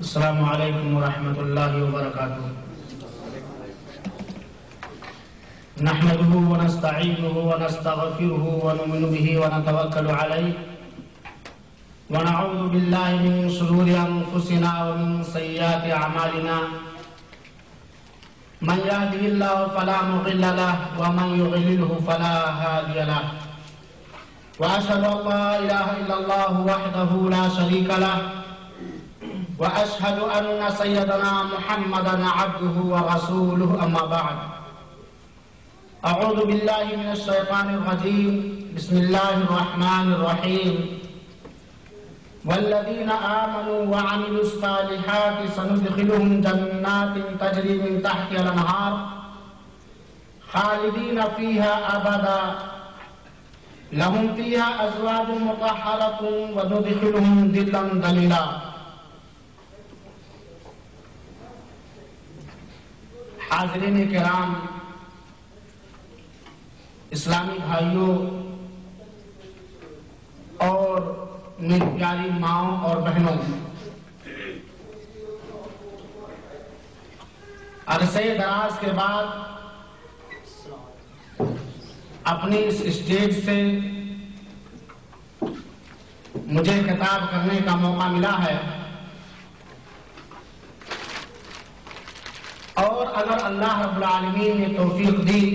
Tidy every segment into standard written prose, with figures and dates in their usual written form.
السلام علیکم ورحمۃ اللہ وبرکاتہ. نحمده ونستعینه ونستغفره ونؤمن به ونتوکل علیہ ونعوذ باللہ من شرور انفسنا ومن سیئات اعمالنا من يهده الله فلا مضل له ومن يضلل فلا هادي له واشهد ان لا اله الا الله وحده لا شريك له واشهد ان سيدنا محمدا عبده ورسوله اما بعد. اعوذ بالله من الشيطان الرجيم بسم الله الرحمن الرحيم. والذين آمنوا وعملوا الصالحات سندخلهم جنات تجري من تحتها الأنهار خالدين فيها أبدا لهم فيها أزواج مطهرة وندخلهم ظلا ظليلا. حاضرین کرام، اسلامی بھائیوں اور میری پیاری ماؤں اور بہنوں، عرصے دراز کے بعد اپنی اس اسٹیج سے مجھے خطاب کرنے کا موقع ملا ہے، اور اگر اللہ رب العالمین نے توفیق دی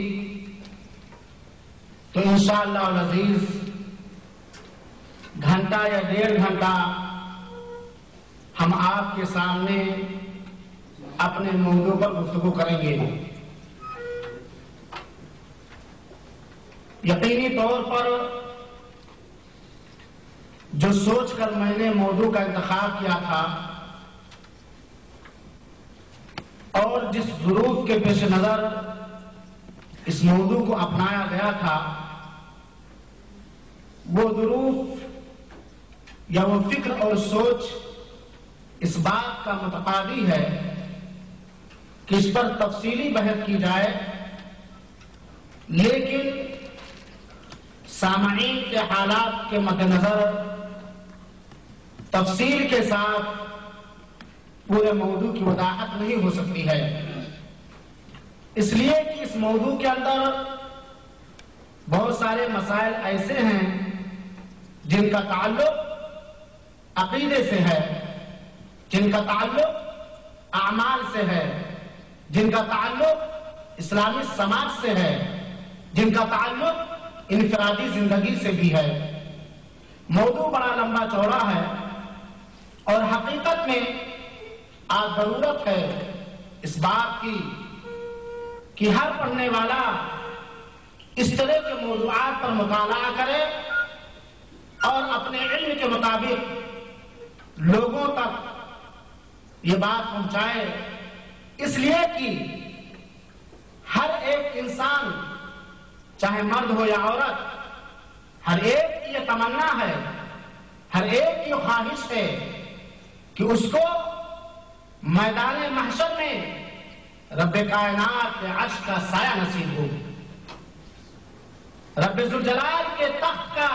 تو انشاءاللہ العزیز گھنٹہ یا 1.5 گھنٹہ ہم آپ کے سامنے اپنے موضوع پر گفتگو کریں گے. یقینی طور پر جو سوچ کر میں نے موضوع کا انتخاب کیا تھا اور جس ظروف کے پیش نظر اس موضوع کو اپنایا گیا تھا، وہ ظروف یا وہ فکر اور سوچ اس بات کا متقاضی ہے کہ اس پر تفصیلی بحث کی جائے، لیکن سامعین کے حالات کے مد نظر تفصیل کے ساتھ پورے موضوع کی وضاحت نہیں ہو سکتی ہے، اس لیے کہ اس موضوع کے اندر بہت سارے مسائل ایسے ہیں جن کا تعلق عقیدے سے ہے، جن کا تعلق اعمال سے ہے، جن کا تعلق اسلامی سماج سے ہے، جن کا تعلق انفرادی زندگی سے بھی ہے. موضوع بڑا لمبا چوڑا ہے اور حقیقت میں آج ضرورت ہے اس بات کی کہ ہر پڑھنے والا اس طرح کے موضوعات پر مطالعہ کرے اور اپنے علم کے مطابق لوگوں تک یہ بات پہنچائے، اس لیے کہ ہر ایک انسان چاہے مرد ہو یا عورت، ہر ایک کی یہ تمنا ہے، ہر ایک کی خواہش ہے کہ اس کو میدان محشر میں رب کائنات کے عرش کا سایہ نصیب ہو، رب ذوالجلال کے تخت کا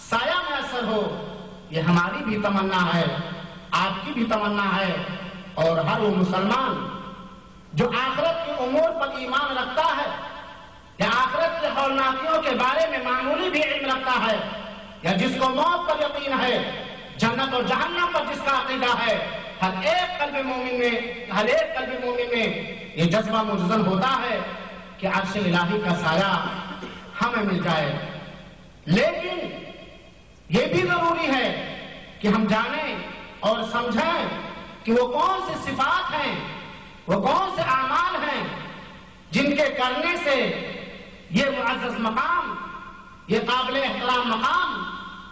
سایہ میسر ہو. یہ ہماری بھی تمنا ہے، آپ کی بھی تمنا ہے، اور ہر وہ مسلمان جو آخرت کے امور پر ایمان رکھتا ہے یا آخرت کے ہولناکیوں کے بارے میں معمولی بھی علم رکھتا ہے، یا جس کو موت پر یقین ہے، جنت اور جہنم پر جس کا عقیدہ ہے، ہر ایک قلب مومن میں یہ جذبہ مجزن ہوتا ہے کہ عرش الہی کا سایہ ہمیں مل جائے. لیکن یہ بھی ضروری ہے کہ ہم جانیں اور سمجھیں کہ وہ کون سے صفات ہیں، وہ کون سے اعمال ہیں جن کے کرنے سے یہ معزز مقام، یہ قابل احترام مقام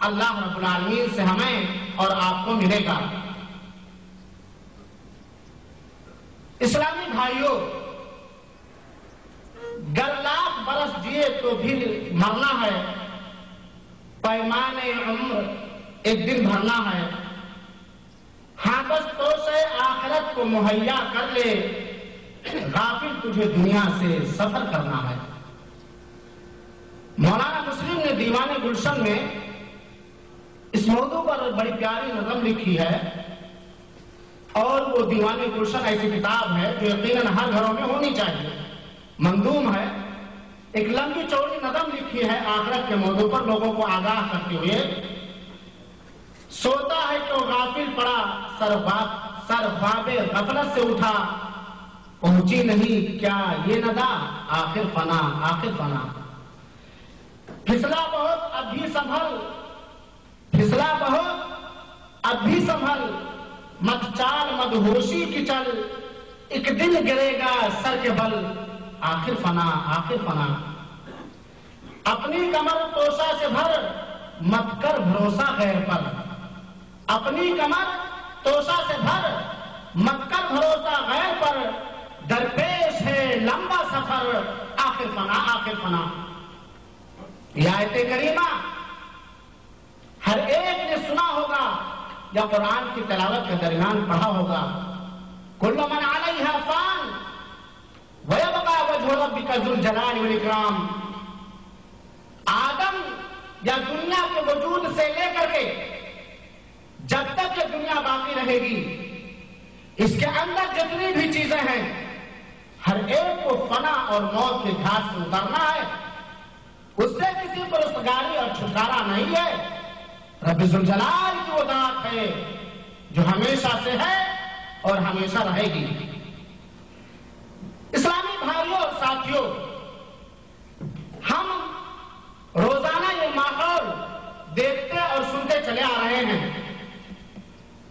اللہ رب العالمین سے ہمیں اور آپ کو ملے گا. اسلامی بھائیوں، گر لاکھ برس جیے تو بھی مرنا ہے، پیمانے عمر ایک دن بھرنا ہے. ہاں بس تو سے آخرت کو مہیا کر لے، غافل تجھے دنیا سے سفر کرنا ہے. مولانا مسلم نے دیوان گلشن میں اس موضوع پر بڑی پیاری نظم لکھی ہے اور وہ دیوان گلشن ایسی کتاب ہے جو یقیناً ہر گھروں میں ہونی چاہیے. منظوم ہے، ایک لمبی چوڑی نظم لکھی ہے آخرت کے موضوع پر لوگوں کو آگاہ کرتے ہوئے. سوتا ہے کیوں غافل پڑا، سر باب غفلت سے اٹھا، پہنچی نہیں کیا یہ ندا، آخر فنا آخر فنا. پھسلا بہت اب بھی سنبھل، پھسلا بہت اب بھی سنبھل، مت چال مد ہوشی کی چل، ایک دن گرے گا سر کے بل، آخر فنا آخر فنا. اپنی کمر توشہ سے بھر، مت کر بھروسہ غیر پر، اپنی کمر توشہ سے بھر، مت کر بھروسہ غیر پر، درپیش ہے لمبا سفر، آخر فنا آخر فنا. یہ آیت کریمہ ہر ایک نے سنا ہوگا یا قرآن کی تلاوت کے درمیان پڑھا ہوگا. کل من علیہا فان ویبقى وجہ ربک ذو الجلال والاکرام. آدم یا دنیا کے وجود سے لے کر کے جب تک یہ دنیا باقی رہے گی، اس کے اندر جتنی بھی چیزیں ہیں ہر ایک کو فنا اور موت کے گھاٹ سے اترنا ہے. اس سے کسی کو رستگاری اور چھٹکارا نہیں ہے. رب ذوالجلال کی وہ ذات ہے جو ہمیشہ سے ہے اور ہمیشہ رہے گی. اسلامی بھائیوں اور ساتھیوں، ہم روزانہ یہ ماحول دیکھتے اور سنتے چلے آ رہے ہیں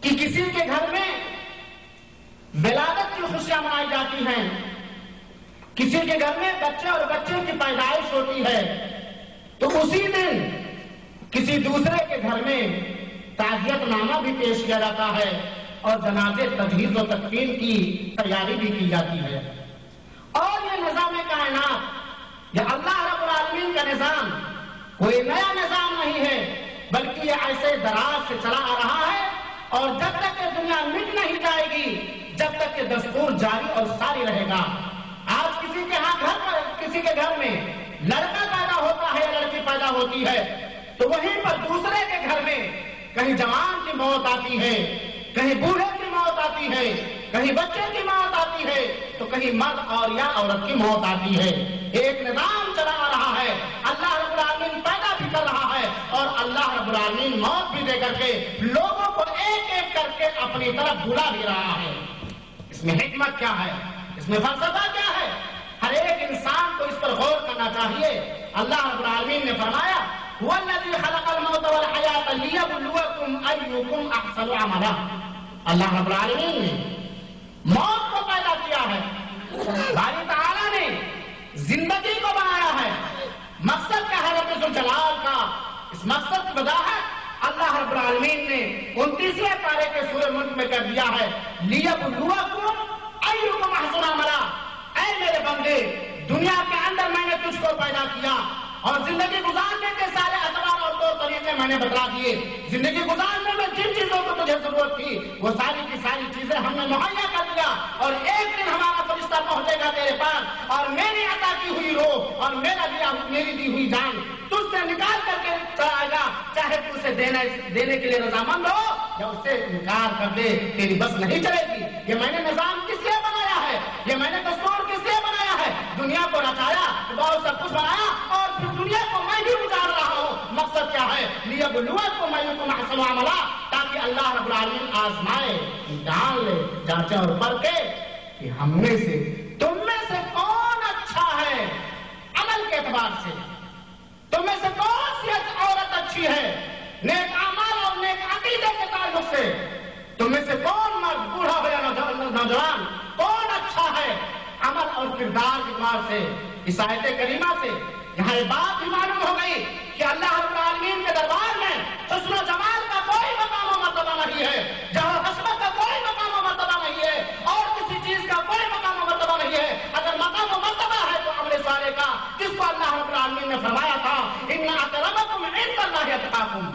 کہ کسی کے گھر میں ولادت کی خوشیاں منائی جاتی ہیں، کسی کے گھر میں بچے اور بچے کی پیدائش ہوتی ہے تو اسی دن کسی دوسرے کے گھر میں تعزیت نامہ بھی پیش کیا جاتا ہے اور جنازے تجہیز و تکفین کی تیاری بھی کی جاتی ہے. اور یہ نظام کائنات، یہ اللہ رب العالمین کا نظام کوئی نیا نظام نہیں ہے، بلکہ یہ ایسے دراز سے چلا آ رہا ہے اور جب تک یہ دنیا مٹ نہیں جائے گی، جب تک یہ دستور جاری اور ساری رہے گا. آج کسی کے ہاں گھر پر، کسی کے گھر میں لڑکا پیدا ہوتا ہے یا لڑکی پیدا ہوتی ہے تو وہیں پر دوسرے کے گھر میں کہیں جوان کی موت آتی ہے، کہیں بوڑھے کی موت آتی ہے، کہیں بچے کی موت آتی ہے تو کہیں مرد اور یا عورت کی موت آتی ہے. ایک نظام چلا آ رہا ہے. اللہ رب العالمین پیدا بھی کر رہا ہے اور اللہ رب العالمین موت بھی دے کر کے لوگوں کو ایک ایک کر کے اپنی طرف بلا بھی رہا ہے. اس میں حکمت کیا ہے، اس میں فلسفہ کیا ہے، ہر ایک انسان کو اس پر غور کرنا چاہیے. اللہ رب العالمین نے فرمایا وَالَّذِي خَلَقَ الْمَوْتَ وَالْحَيَاةَ لِيَبْلُوَكُمْ أَيُّكُمْ أَحْسَنُ عَمَلًا. اللہ رب العالمین نے موت کو پیدا کیا ہے، باری تعالیٰ نے زندگی کو بنایا ہے. مقصد کیا ہے رب ذوالجلال کا؟ اس مقصد کی وضاحت اللہ رب العالمین نے 29ویں پارے کے سورہ ملک میں کر دیا ہے. لِيَبْلُوَكُمْ أَيُّكُمْ أَحْسَنُ عَمَلًا. اے میرے بندے، دنیا کے اندر میں نے تجھ کو پیدا کیا اور زندگی گزارنے کے سارے اطوار اور طور طریقے میں نے بتلا دیے. زندگی گزارنے میں جن چیزوں کو تجھے ضرورت تھی وہ ساری کی ساری چیزیں ہم نے مہیا کر دیا اور ایک دن ہمارا فرشتہ پہنچے گا تیرے پاس اور میری عطا کی ہوئی روح اور میری دی ہوئی جان تجھ سے نکال کر کے چلا گا. چاہے تو اسے دینے کے لیے رضامند ہو یا اس سے انکار کر دے، تیری بس نہیں چلے گی. یہ میں نے نظام کس لیے بنایا ہے، یہ میں نے دستور کس لیے بنایا ہے؟ دنیا کو رچایا، بہت سب کچھ بنایا اور پھر دنیا کو میں بھی گزار رہا ہوں. مقصد کیا ہے؟ لِيَبْلُوَكُمْ أَيُّكُمْ أَحْسَنُ عَمَلًا، تاکہ اللہ رب العالمین آزمائے، امتحان لے، جانچے اور پرکھے کہ ہم میں سے، تم میں سے کون اچھا ہے عمل کے اعتبار سے، تم میں سے کون سی عورت اچھی ہے نیک اعمال اور نیک عقیدے کے تعلق سے، تم میں سے کون مرد بوڑھا ہو یا نوجوان کون اچھا ہے عمل اور کردار کے اعتبار سے. اس آیت کریمہ سے یہاں یہ بات بھی معلوم ہو گئی کہ اللہ رب العالمین کے دربار میں حسن و جمال کا کوئی مقام و مرتبہ نہیں ہے، جہاں حسبت کا کوئی مقام و مرتبہ نہیں ہے اور کسی چیز کا کوئی مقام و مرتبہ نہیں ہے. اگر مقام و مرتبہ ہے تو عمل صالح کا، جس کو اللہ رب العالمین نے فرمایا تھا ان اکرمکم عند اللہ اتقاکم،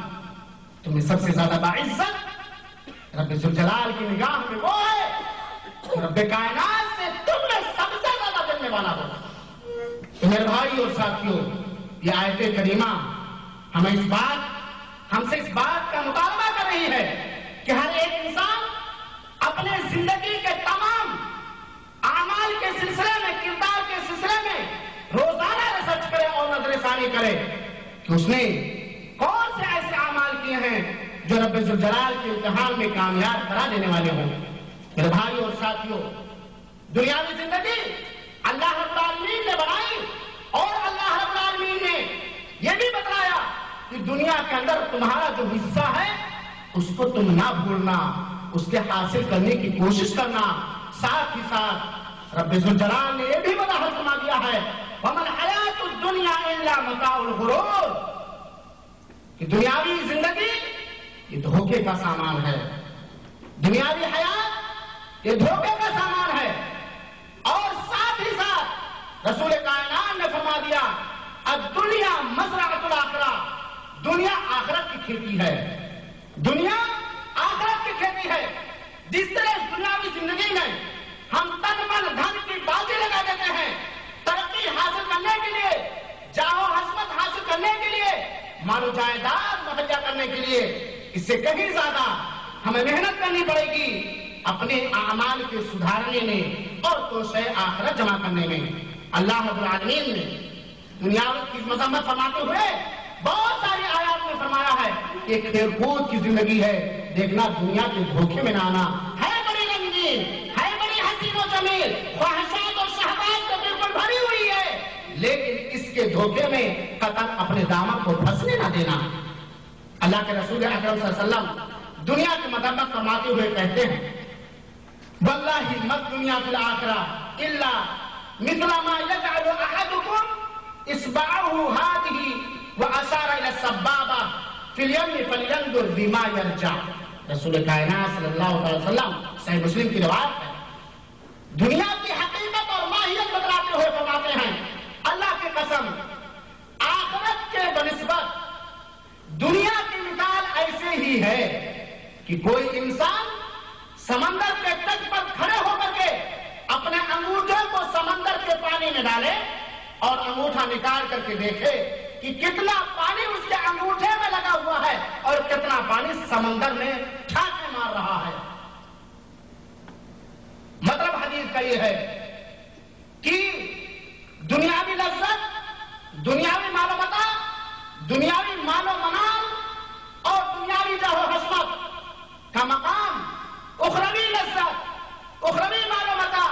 تم میں سب سے زیادہ باعزت رب ذوالجلال کی نگاہ میں وہ ہے رب کائنات سے تم میں سب سے زیادہ جلنے والا ہوگا. میرے بھائی اور ساتھیوں، یہ آیت کریمہ ہم سے اس بات کا مطالبہ کر رہی ہے کہ ہر ایک انسان اپنے کرے کہ اس نے کون سے ایسے اعمال کیے ہیں جو رب ذوالجلال کے امتحان میں کامیاب کرا دینے والے ہوں۔ میرے بھائی اور ساتھیوں، دنیاوی زندگی اللہ رب العالمین نے بنائی، اور اللہ رب العالمین نے یہ بھی بتایا کہ دنیا کے اندر تمہارا جو حصہ ہے اس کو تم نہ بھولنا، اس کے حاصل کرنے کی کوشش کرنا۔ ساتھ ہی ساتھ رب ذوالجلال نے یہ بھی وضاحت فرما دیا ہے وَمَا الْحَيَاةُ الدُّنْيَا إِلَّا مَتَاعُ الْغُرُورِ، کہ دنیاوی زندگی یہ دھوکے کا سامان ہے، دنیاوی حیات یہ دھوکے کا سامان ہے۔ اور ساتھ ہی ساتھ رسول کائنات نے فرما دیا الدنیا مزرعۃ الآخرہ، دنیا آخرت کی کھیتی ہے، دنیا آخرت کی کھیتی ہے۔ جس طرح دنیاوی زندگی میں ہم تن من دھن کی بازی لگا دیتے ہیں ترقی حاصل کرنے کے لیے، جاہ و حسمت حاصل کرنے کے لیے، مال و جائیداد مہیا کرنے کے لیے، اس سے کہیں زیادہ ہمیں محنت کرنی پڑے گی اپنے اعمال کے سدھارنے میں اور توسع آخرت جمع کرنے میں۔ اللہ رب العالمین نے دنیا کی مذمت فرماتے ہوئے بہت ساری آیات میں فرمایا ہے کہ کھیل کود کی زندگی ہے، دیکھنا دنیا کے دھوکے میں نہ آنا، ہے بڑی رنگین، ہے بڑی حسین و جمیل، خواہشات اور شہوات سے بالکل بھری ہوئی ہے، لیکن اس کے دھوکے میں قطعاً اپنے دامن کو پھنسنے نہ دینا۔ اللہ کے رسول اکرم صلی اللہ علیہ وسلم دنیا کی مذمت فرماتے ہوئے کہتے ہیں واللہ ما الدنیا فی الآخرہ الا مثل ما یجعل احدکم اصبعه هذه واشار الى السبابہ فی الیم فلینظر بما یرجع۔ رسول کائنات صلی اللہ علیہ وسلم صحیح مسلم کی روایت ہے، دنیا کی حقیقت اور ماہیت بتلاتے ہوئے فرماتے ہیں اللہ کی قسم آخرت کے بنسبت دنیا کی مثال ایسے ہی ہے کہ کوئی انسان سمندر کے تٹ پر کھڑے ہو کر کے اپنے انگوٹھے کو سمندر کے پانی میں ڈالے اور انگوٹھا نکال کر کے دیکھے کہ کتنا پانی اس کے انگوٹھے میں لگا ہوا ہے اور کتنا پانی سمندر میں ٹھاکے مار رہا ہے۔ مطلب حدیث کا یہ ہے کہ دنیاوی لذت، دنیاوی مال و متاع، دنیاوی مال و منال اور دنیاوی جاہ و حسمت کا مقام اخروی لذت، اخروی مال و متاع،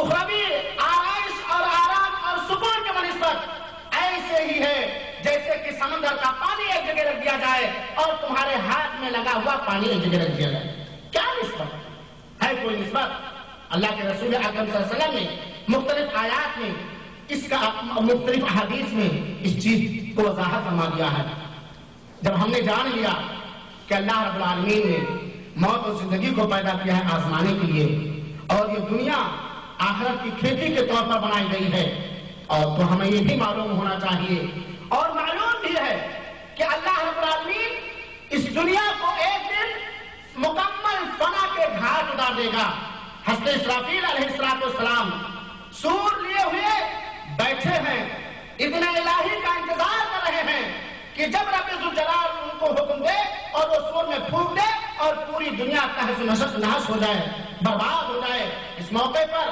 اخروی آرائش اور آرام اور سکون کے بنسبت ایسے ہی ہے جیسے کہ سمندر کا پانی ایک جگہ رکھ دیا جائے اور تمہارے ہاتھ میں لگا ہوا پانی ایک جگہ رکھ دیا جائے۔ کیا نسبت ہے؟ کوئی نسبت؟ اللہ کے رسول اکرم صلی اللہ علیہ وسلم نے مختلف آیات میں اس کا مختلف احادیث میں اس چیز کو وضاحت فرما دیا ہے۔ جب ہم نے جان لیا کہ اللہ رب العالمین نے موت اور زندگی کو پیدا کیا ہے آزمانے کے لیے، اور یہ دنیا آخرت کی کھیتی کے طور پر بنائی گئی ہے، اور تو ہمیں یہ بھی معلوم ہونا چاہیے اور معلوم بھی ہے کہ اللہ رب العالمین اس دنیا کو ایک دن مکمل فنا کے گھاٹ اتار دے گا۔ حضرت اسرافیل علیہ السلام سور لیے ہوئے بیٹھے ہیں، اذن الہی کا انتظار کر رہے ہیں کہ جب رب ذوالجلال ان کو حکم دے اور وہ سور میں پھونک دے اور پوری دنیا تحس نحس ہو جائے، برباد ہو جائے۔ اس موقع پر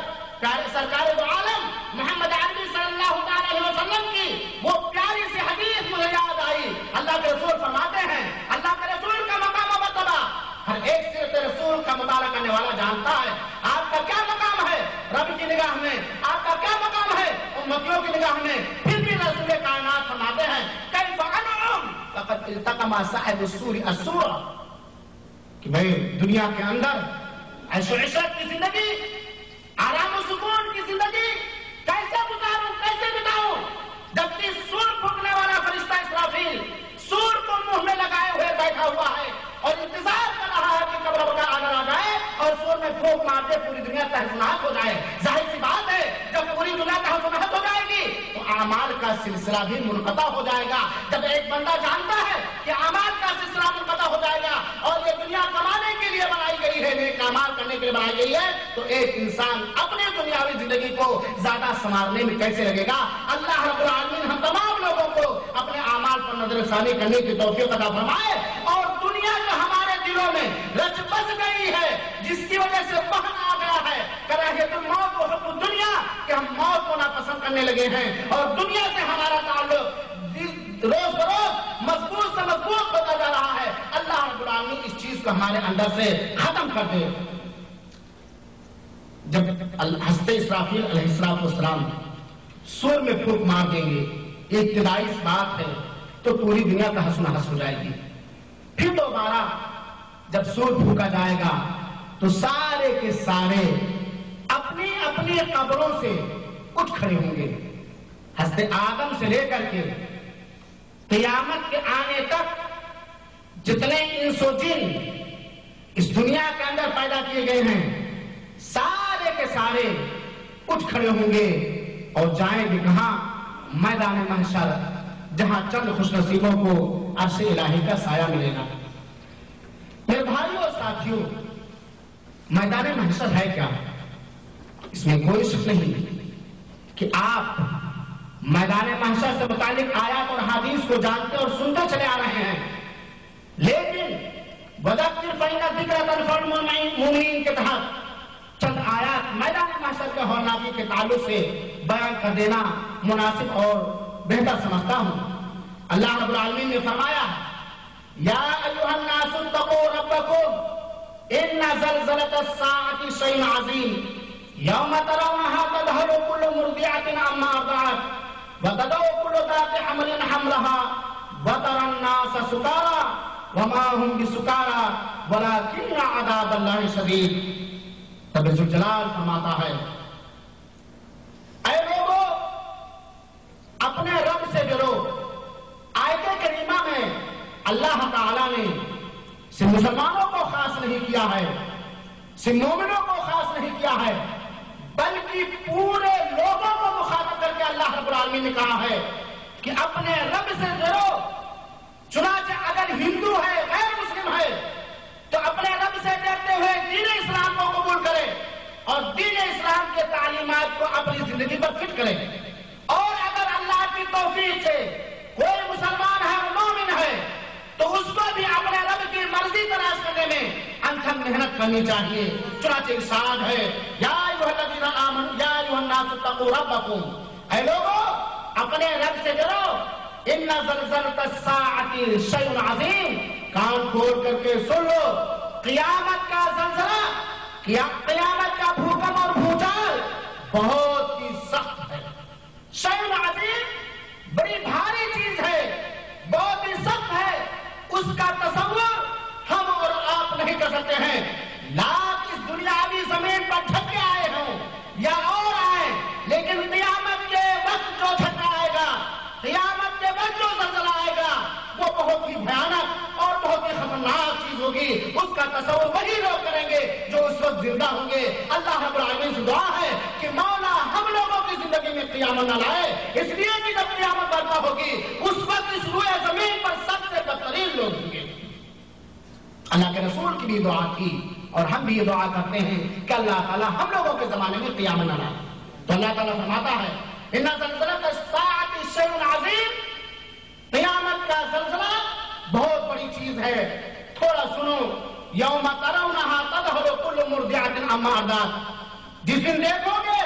سرکار دو عالم محمد عربی صلی اللہ علیہ وسلم کی وہ پیاری سی حدیث مجھے یاد آئی۔ اللہ کے رسول فرماتے ہیں اللہ کے رسول کا مقام و مرتبہ ہر ایک سیرت رسول کا مطالعہ کرنے والا جانتا ہے۔ آپ کا کیا مقام ہے رب کی نگاہ میں، آپ کا کیا مقام ہے امتیوں کی نگاہ میں، پھر بھی رسول کائنات فرماتے ہیں کیف انعم لقد التقم صاحب السور السور، کہ بھئی دنیا کے اندر عیش و عشرت کی زندگی، آرام و سکون کی زندگی کیسے گزاروں، کیسے بتاؤں، جبکہ سور پھونکنے والا فرشتہ اسرافیل سور کو منہ میں لگائے ہوئے بیٹھا ہوا ہے اور انتظار کر رہا ہے کہ کب رب کا آڈر آ جائے اور سور میں پھونک مار دے پوری دنیا تحس نحس ہو جائے۔ ظاہر سی بات ہے جب پوری دنیا تحس نحس ہو جائے گی تو اعمال کا سلسلہ بھی منقطع ہو جائے گا۔ جب ایک بندہ جانتا ہے کہ اعمال کا سلسلہ منقطع ہو جائے گا اور یہ دنیا کمانے کے لیے بنائی گئی ہے، نیک اعمال کرنے کے لیے بنائی گئی ہے، تو ایک انسان اپنے دنیاوی زندگی کو زیادہ سنوارنے میں کیسے لگے گا؟ اللہ رب العالمین ہم تمام لوگوں کو اپنے اعمال پر نظر ثانی کرنے کی توفیق عطا فرمائے، اور دنیا جو ہمارے دلوں میں رچ بس گئی ہے، جس کی وجہ سے وہم آ گیا ہے کراہیت الموت و حب الدنیا، کہ ہم موت کو ناپسند کرنے لگے ہیں اور دنیا سے ہمارا تعلق کو ہمارے اندر سے ختم کر دے۔ جب حضرت اسرافیل علیہ السلام سور میں پھونک مار دیں گے، ابتدائی بات ہے، تو پوری دنیا کا ہنس نہس ہو جائے گی۔ پھر دوبارہ جب سور پھونکا جائے گا تو سارے کے سارے اپنی اپنی قبروں سے اٹھ کھڑے ہوں گے، حضرت آدم سے لے کر کے قیامت کے آنے تک جتنے انس و جن اس دنیا کے اندر پیدا کیے گئے ہیں، سارے کے سارے اٹھ کھڑے ہوں گے اور جائیں گے کہاں؟ میدان محشر، جہاں چند خوش نصیبوں کو عرش الہی کا سایہ ملے گا۔ میرے بھائیوں اور ساتھیوں، میدان محشر ہے کیا؟ اس میں کوئی شک نہیں کہ آپ میدان محشر سے متعلق آیات اور حدیث کو جانتے اور سنتے چلے آ رہے ہیں، لیکن وذکر فإن الذکر تنفع المؤمنین کے تحت چند آیات میدان محشر کے ہولناکی کے تعلق سے بیان کر دینا مناسب اور بہتر سمجھتا ہوں۔ اللہ رب العالمین نے فرمایا، یا ایھا الناس اتقوا ربکم ان زلزلۃ الساعۃ شیء عظیم یوم ترونها تذهل كل مرضعۃ عما ارضعت وتضع كل ذات حمل حملها وترى الناس سکارى وما هم بسکارى ولكن عذاب اللہ شدید۔ رب ذوالجلال فرماتا ہے، اے لوگو اپنے رب سے ڈرو۔ آیت کریمہ میں اللہ تعالیٰ نے صرف مسلمانوں کو خاص نہیں کیا ہے، صرف مومنوں کو خاص نہیں کیا ہے، بلکہ پورے لوگوں کو مخاطب کر کے اللہ رب العالمین نے کہا ہے کہ اپنے رب سے ڈرو۔ چنانچہ اگر ہندو ہے، غیر مسلم ہے، تو اپنے رب سے ڈرتے ہوئے دین اسلام کو قبول کرے اور دین اسلام کے تعلیمات کو اپنی زندگی پر فٹ کرے۔ اور اگر اللہ کی توفیق سے کوئی مسلمان ہے، مومن ہے، تو اس کو بھی اپنے رب کی مرضی تلاش کرنے میں انتھک محنت کرنی چاہیے۔ چنانچہ ارشاد ہے، یا ایھا الذین آمنوا یا ایھا الناس اتقوا ربکم، اے لوگو اپنے رب سے ڈرو۔ ان زلزلۃ الساعۃ شیء عظیم، کان کھول کر کے سن لو، قیامت کا زلزلہ، قیامت کا بھوکم اور بھوچال بہت ہی سخت ہے۔ شیء عظیم بڑی بھاری چیز ہے، بہت ہی سخت ہے، اس کا تصور ہم اور آپ نہیں کر سکتے ہیں۔ لاکھ اس دنیاوی زمین پر چھکے آئے ہوں یا اور آئے، لیکن قیامت کے وقت جو چھکا آئے گا، قیامت کے وقت جو زلزلہ آئے گا، وہ بہت ہی بھیانک اور بہت ہی خطرناک چیز ہوگی۔ اس کا تصور وہی لوگ کریں گے جو اس وقت زندہ ہوں گے۔ اللہ رب العالمین سے دعا ہے کہ مولا ہم لوگوں کی زندگی میں قیامت نہ لائے، اس لیے کہ جب قیامت برپا ہوگی اس وقت اس روئے زمین پر سب سے بدترین لوگ ہوں گے۔ اللہ کے رسول کی بھی دعا تھی اور ہم بھی یہ دعا کرتے ہیں کہ اللہ تعالیٰ ہم لوگوں کے زمانے میں قیامت نہ لائے۔ تو اللہ تعالیٰ فرماتا ہے، ان زلزلۃ الساعۃ شیء عظیم، قیامت کا زلزلہ بہت بڑی چیز ہے۔ تھوڑا سنو، یوم ترونھا تذہل کل مرضعۃ عما ارضعت، جس دن دیکھو گے،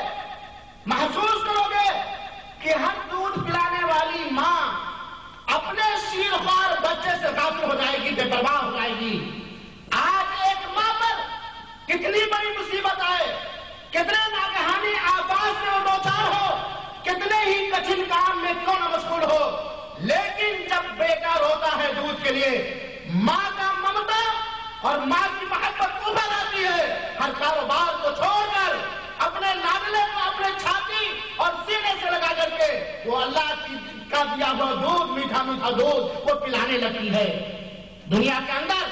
محسوس کرو گے کہ ہر دودھ پلانے والی ماں اپنے شیرخوار بچے سے غافل ہو جائے گی، بے پرواہ ہو جائے گی۔ آج ایک ماں پر کتنی بڑی مصیبت آئے، کتنے ناگہانی آفات میں وہ دوچار ہو، کتنے ہی کٹھن کام میں کیوں نہ مشغول ہو، لیکن جب بیٹا روتا ہے دودھ کے لیے، ماں کا ممتا اور ماں کی محبت ابھر آتی ہے۔ ہر کاروبار کو چھوڑ کر اپنے لاڈلے کو اپنے چھاتی اور سینے سے لگا کر کے وہ اللہ کا دیا ہوا دودھ، میٹھا میٹھا دودھ وہ پلانے لگتی ہے۔ دنیا کے اندر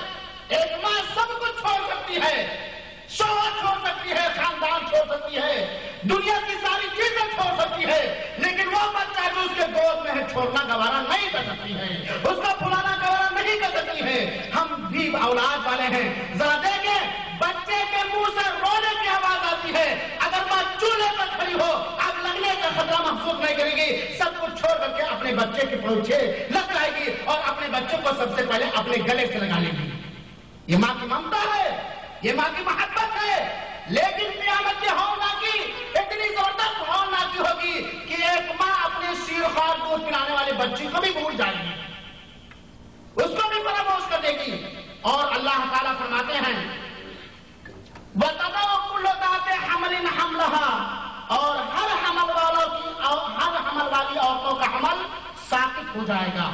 ایک ماں سب کچھ چھوڑ سکتی ہے، شوہر چھوڑ سکتی ہے، خاندان چھوڑ سکتی ہے، دنیا کی ساری چیزیں چھوڑ سکتی ہے، لیکن وہ بچہ جو اس کے گود میں ہے چھوڑنا گوارا نہیں کر سکتی ہے، اس کا پلانا گوارا نہیں کر سکتی ہے۔ ہم بھی اولاد والے ہیں، ذرا دیکھیں بچے کے منہ سے رونے کی آواز آتی ہے، اگر ماں چولہے پر کھڑی ہو اب لگنے کا خطرہ محسوس نہیں کرے گی، سب کچھ چھوڑ کر کے اپنے بچے کے پیچھے لگ جائے گی اور اپنے بچے کو سب سے پہلے اپنے گلے سے لگا لے گی۔ یہ ماں کی ممتا ہے، یہ ماں کی محبت ہے، لیکن قیامت کی ہولناکی اتنی زبردست ہولناکی ہوگی کہ ایک ماں اپنے شیرخوار دودھ پلانے والے بچی کو بھی بھول جائے گی، اس کو بھی فراموش کر دے گی۔ اور اللہ تعالیٰ فرماتے ہیں وَتَضَعُ كُلُّ ذَاتِ حَمْلٍ حَمْلَهَا، اور ہر حمل والی عورتوں کا حمل ساقط ہو جائے گا.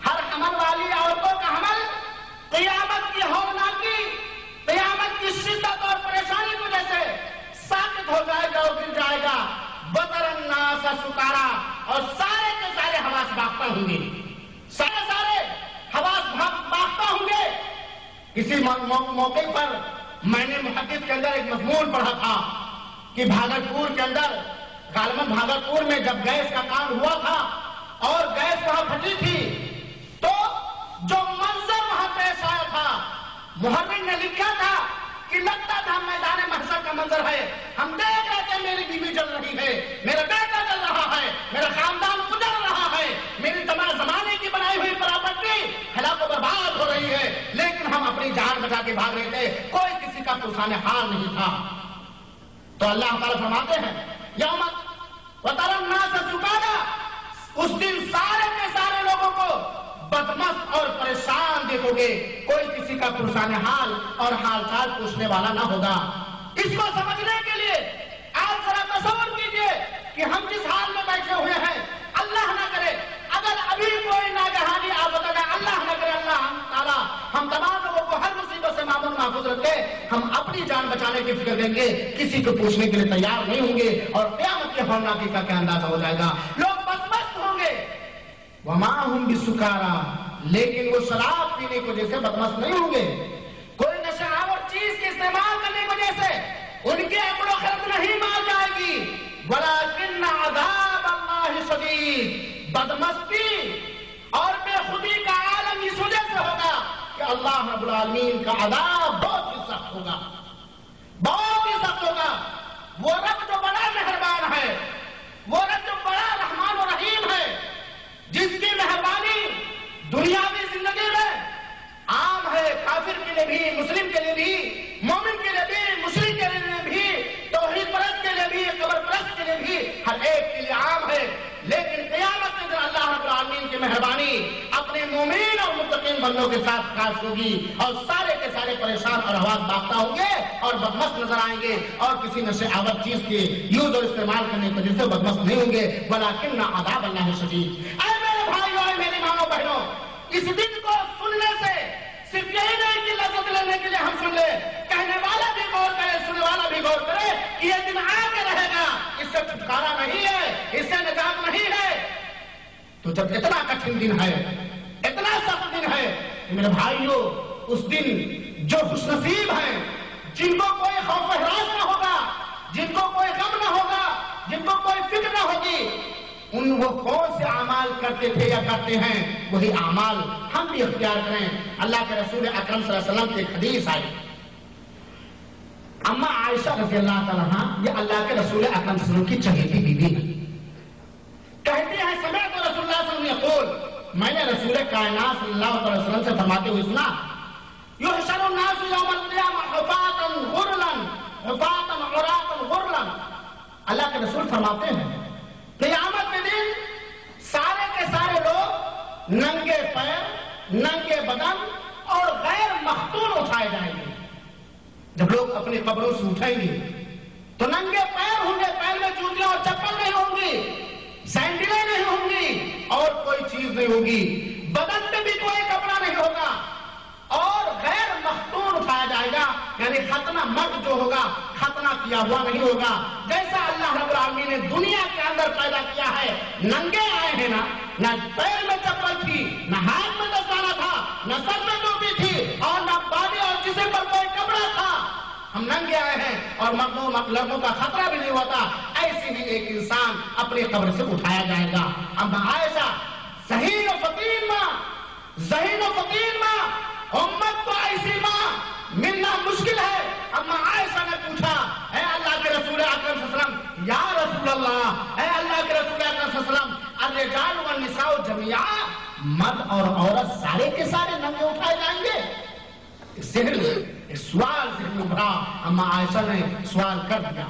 ہر حمل والی عورتوں کا حمل قیامت کی ہولناکی، قیامت کی شدت اور پریشانی کی وجہ سے ساقط ہو جائے گا اور گر جائے گا. وَتَرَى النَّاسَ سُكَارَىٰ، اور سارے کے سارے حواس باختہ ہوں گے، سارے حواس باختہ ہوں گے. کسی موقع پر میں نے محدث کے اندر ایک مضمون پڑھا تھا کہ بھاگلپور کے اندر، غالباً بھاگلپور میں جب گیس کا کام ہوا تھا اور گیس وہاں پھٹی تھی، تو جو منظر وہاں پیش آیا تھا، محرر نے لکھا تھا کہ لگتا تھا میدان محشر کا منظر ہے. ہم دیکھ رہے تھے میری بیوی جل رہی ہے، میرا بیٹا جل رہا ہے، میرا خاندان گزر رہا ہے، میری زمانے کی بنائی ہوئی پراپرٹی ہلاک و برباد ہو رہی ہے، لیکن ہم اپنی جان بچا کے بھاگ رہے تھے، کوئی کسی کا پرسان حال نہیں تھا. تو اللہ تعالیٰ فرماتے ہیں یوم وَتَرَى النَّاسَ سُكَارَىٰ، اس دن سارے کے سارے لوگوں کو بدمست اور پریشان دیکھو گے، کوئی کسی کا پرسان حال اور حال چال پوچھنے والا نہ ہوگا. اس کو سمجھنے کے لیے آپ ذرا تصور کیجئے کہ ہم جس حال میں بیٹھے ہوئے ہیں، اللہ نہ کرے اگر ابھی کوئی ناگہانی آفت ہے، اللہ نہ کرے اللہ تعالیٰ ہم تمام لوگوں کو ہر مصیبت سے معمول محفوظ رکھے، ہم اپنی جان بچانے کی فکر دیں گے، کسی کو پوچھنے کے لیے تیار نہیں ہوں گے، اور قیامت کے ہولناکی کا کیا اندازہ ہو جائے گا. لوگ بدمست ہوں گے. وَمَا هُمْ بِسُكَارَىٰ، لیکن وہ شراب پینے کی وجہ سے بدمست نہیں ہوں گے، کوئی نشہ آور چیز کے استعمال کرنے کی وجہ سے ان کے عقل و خرد نہیں مار جائے گی. وَلَٰكِنَّ عَذَابَ اللَّهِ شَدِيدٌ، بدمستی اور بے خودی کا عالم اس وجہ سے ہوگا کہ اللہ رب العالمین کا عذاب بہت ہی سخت ہوگا، بہت ہی سخت ہوگا. وہ رب جو بڑا مہربان ہے، وہ رب جو بڑا رحمان و رحیم ہے، جس کی مہربانی دنیاوی زندگی میں عام ہے، کافر کے لیے بھی، مسلم کے لیے بھی، مومن کے لیے بھی، مشرک کے لیے بھی، توحید پرست کے لیے بھی، قبر پرست کے لیے بھی، ہر ایک کے لیے عام ہے. لیکن قیامت میں اللہ رب العالمین کی مہربانی اپنے مومن اور متقین بندوں کے ساتھ خاص ہوگی، اور سارے کے سارے پریشان اور حواس باختہ ہوں گے اور بدمست نظر آئیں گے، اور کسی نشے آور چیز کے یوز اور استعمال کرنے کی وجہ سے بدمست نہیں ہوں گے. وَلَٰكِنَّ عَذَابَ اللَّهِ شَدِيدٌ. اے میرے بھائیوں، اے میری ماں بہنوں، اس دن کو سننے سے صرف یہی نہیں کہ لذت لینے کے لیے ہم سن لیں، کہنے والا بھی غور کرے، سننے والا بھی غور کرے کہ یہ دن آ کے رہے گا، اس سے چھٹکارا نہیں ہے، اس سے نجات نہیں ہے. تو جب اتنا کٹھن دن ہے، اتنا سخت دن ہے، میرے بھائیوں، اس دن جو خوش نصیب ہیں، جن کو کوئی خوف و ہراس نہ ہوگا، جن کو کوئی غم نہ ہوگا، جن کو کوئی فکر نہ ہوگی، وہ کون سے اعمال کرتے تھے یا کرتے ہیں، وہی اعمال ہم بھی اختیار کریں. اللہ کے رسول اکرم صلی اللہ علیہ وسلم کی ایک حدیث آئی، اما عائشہ رضی اللہ تعالیٰ عنہا، یہ اللہ کے رسول اکرم صلی اللہ علیہ وسلم کی چہیتی بیوی ہے، کہتے ہیں سمعت رسول اللہ صلی اللہ علیہ وسلم یقول، میں نے رسول کائنات صلی اللہ علیہ وسلم سے فرماتے ہوئے سنا، یحشر الناس یوم القیامہ حفاۃ غرلا حفاۃ عراۃ غرلا. اللہ کے رسول فرماتے ہیں قیامت کے دن سارے کے سارے لوگ ننگے پیر، ننگے بدن اور غیر مختون اٹھائے جائیں گے. جب لوگ اپنی قبروں سے اٹھیں گے تو ننگے پیر ہوں گے، پیر میں جوتیاں اور چپل نہیں ہوں گی، سینڈلیں نہیں ہوں گی، اور کوئی چیز نہیں ہوگی، بدن میں بھی کوئی کپڑا نہیں ہوگا، اور غیر مختون اٹھایا جائے گا، یعنی ختنہ مرد جو ہوگا ختنہ کیا ہوا نہیں ہوگا. جیسا اللہ رب العالمین نے دنیا کے اندر پیدا کیا ہے، ننگے آئے ہیں نا، نہ پیر میں چپل تھی، نہ ہاتھ میں دستانہ تھا، نہ سر میں ٹوپی تھی، اور نہ باڈی اور جسم پر کوئی کپڑا تھا، ہم ننگے آئے ہیں اور مردوں لڑکوں کا خطرہ بھی نہیں ہوتا. ایسے ہی ایک انسان اپنی قبر سے اٹھایا جائے گا. اب عائشہ ذہین و فطین ماں، ذہین و فطین ماں، امت کو ایسی ماں ملنا مشکل ہے. اما عائشہ نے پوچھا، اے اللہ کے رسول اکرم صلی اللہ علیہ وسلم، یا رسول اللہ، اے اللہ کے رسول اکرم صلی اللہ علیہ وسلم، الرجال والنساء جميعا، مرد اور عورت سارے کے سارے ننگے اٹھائے جائیں گے؟ سوال ذہن میں ابھرا. اما عائشہ نے سوال کر دیا.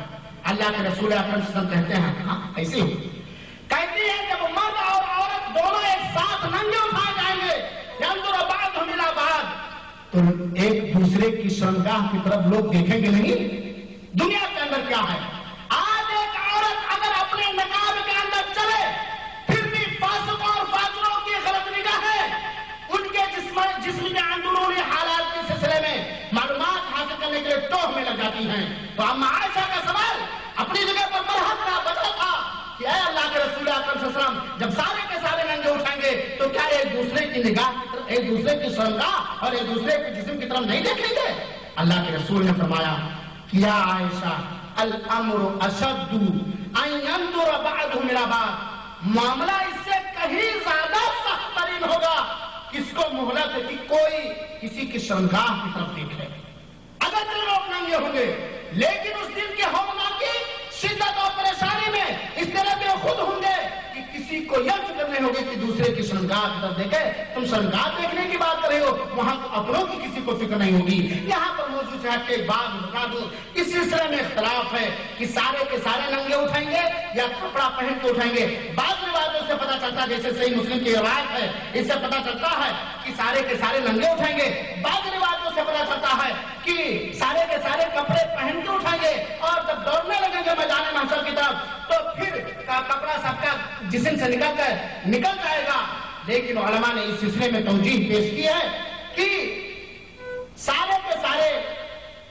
اللہ کے رسول اکرم صلی اللہ علیہ وسلم کہتے ہیں ہاں ایسے ہو. کہتی ہے جب مرد اور عورت دونوں ایک ساتھ ننگے اٹھائے جائیں گے، ينظر بعضهم الى بعض، تو ایک دوسرے کی شرمگاہ کی طرف لوگ دیکھیں گے نہیں؟ دنیا کے اندر کیا ہے، آج ایک عورت اگر اپنے نقاب کے اندر چلے پھر بھی فاسقوں اور فاجروں کی غلط نگاہیں ان کے جسم کے اندرونی حالات کے سلسلے میں معلومات حاصل کرنے کے لیے ٹوہ میں لگ جاتی ہیں۔ تو اما عائشہ کا سوال اپنی جگہ پر برحق تھا، بدل تھا کہ اے اللہ کے رسول اکرم صلی اللہ علیہ وسلم، جب سارے کے سارے ننگے اٹھائیں گے تو کیا ایک دوسرے کی نگاہ کی طرف، ایک دوسرے کی شرمگاہ اور ایک دوسرے کے جسم کی طرف نہیں دیکھیں گے؟ اللہ کے رسول نے فرمایا یا عائشہ الامر اشد ان ينظر بعضهم الى بعض، معاملہ اس سے کہیں زیادہ سخت ترین ہوگا کس کو مہلت ہے کہ کوئی کسی کی شرمگاہ کی طرف دیکھے۔ اگر لوگ ننگے ہوں گے لیکن اس دن کے ہولناکی، شدت اور پریشانی میں اس طرح کے خود ہوں گے کہ کسی کو یہ فکر نہیں ہوگی کہ دوسرے کی شرمگاہ کی طرف دیکھے۔ تم شرمگاہ دیکھنے کی بات کر رہے ہو، وہاں اپنوں کی کسی کو فکر نہیں ہوگی۔ یہاں پر موضوع سے ہٹ کے ایک بات بتا دوں، اس سلسلے میں اختلاف ہے کہ سارے کے سارے ننگے اٹھائیں گے یا کپڑا پہن کے اٹھائیں گے۔ بعض روایتوں سے پتہ چلتا ہے، جیسے صحیح مسلم کی روایت ہے، اس سے پتہ چلتا ہے کہ سارے کے سارے ننگے اٹھائیں گے۔ بعض روایتوں سے پتہ چلتا ہے کہ سارے کے سارے کپڑے پہن کے اٹھائیں گے اور جب دوڑنے لگیں گے میدان محشر کی طرف تو پھر کپڑا سب کا جسم سے نکل جائے گا۔ لیکن علماء نے اس سلسلے میں توجیہ پیش کی ہے کہ سارے کے سارے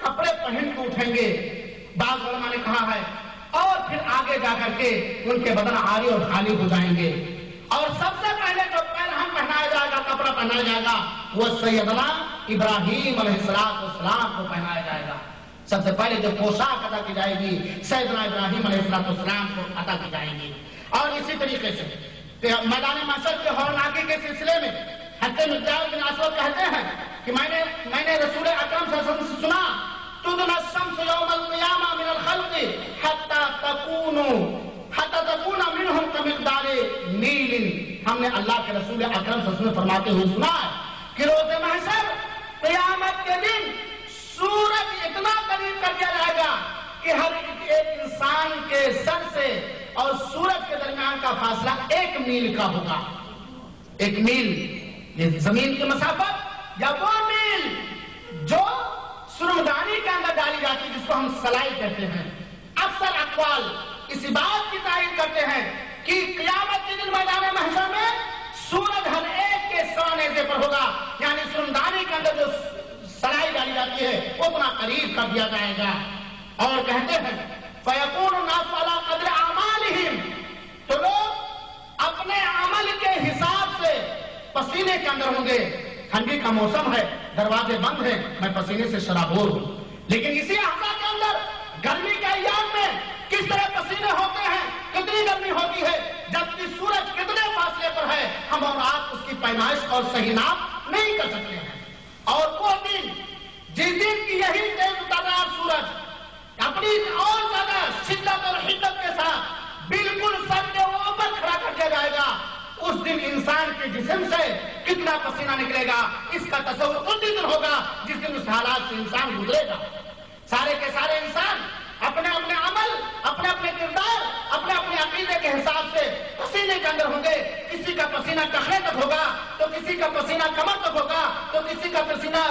کپڑے پہن کے اٹھیں گے، بعض علماء نے کہا ہے، اور پھر آگے جا کر کے ان کے بدن عاری اور خالی ہو جائیں گے، اور سب سے پہلے جو پہلہن پہنایا جائے گا، کپڑا پہنایا جائے گا، وہ سیدنا ابراہیم علیہ السلام کو پہنایا جائے گا۔ سب سے پہلے جو پوشاک عطا کی جائے گی سیدنا ابراہیم علیہ السلام کو عطا کی جائے گی۔ اور اسی طریقے سے میدان محشر کے ہولناکی کے سلسلے میں حضرت مقداد بن اسود کہتے ہیں کہ میں نے رسول اکرم صلی اللہ علیہ وسلم سے سنا تدنى الشمس يوم القيامة من الخلق حتى تكون منهم كمقدار میل۔ ہم نے اللہ کے رسول اکرم صلی اللہ علیہ وسلم فرماتے ہوئے سنا ہے کہ روز محشر قیامت کے دن سورج اتنا قریب کر دیا جائے گا کہ ہر ایک انسان کے سر سے اور سورج کے درمیان کا فاصلہ 1 میل کا ہوگا۔ 1 میل یہ زمین کی مسافت، یا وہ میل جو سرمدانی کے اندر ڈالی جاتی ہے جس کو ہم سلائی کہتے ہیں۔ اکثر اقوال اسی بات کی تائید کرتے ہیں کہ قیامت کے دن میدان محشر میں سورج ہر ایک کے سوا نیزے پر ہوگا، یعنی سرمدانی کے اندر جو سلائی ڈالی جاتی ہے اتنا قریب کر دیا جائے گا۔ اور کہتے ہیں فَيَكُونُ النَّاسُ عَلَىٰ قَدْرِ أَعْمَالِهِمْ، تو لوگ اپنے عمل کے حساب سے پسینے کے اندر ہوں گے۔ ٹھنڈی کا موسم ہے، دروازے بند ہیں، میں پسینے سے شرابور ہوں، لیکن اسی احساس کے اندر گرمی کے ایام میں کس طرح پسینے ہوتے ہیں، کتنی گرمی ہوتی ہے، جبکہ سورج کتنے فاصلے پر ہے، ہم اور آپ اس کی پیمائش اور صحیح ناپ نہیں کر سکتے ہیں۔ اور وہ دن جس دن کی یہی تیز ترار سورج اپنی اور زیادہ شدت اور حدت کے ساتھ بالکل سر کے اوپر کھڑا کر دیا جائے گا، اس دن انسان کے جسم سے کتنا پسینہ نکلے گا اس کا تصور اسی دن ہوگا جس دن اس حالات سے انسان گزرے گا۔ سارے کے سارے انسان اپنے اپنے عمل، اپنے اپنے کردار، اپنے اپنے عقیدے کے حساب سے پسینے کے اندر ہوں گے۔ کسی کا پسینہ ٹخنے تک ہوگا تو کسی کا پسینہ کمر تک ہوگا تو کسی کا پسینہ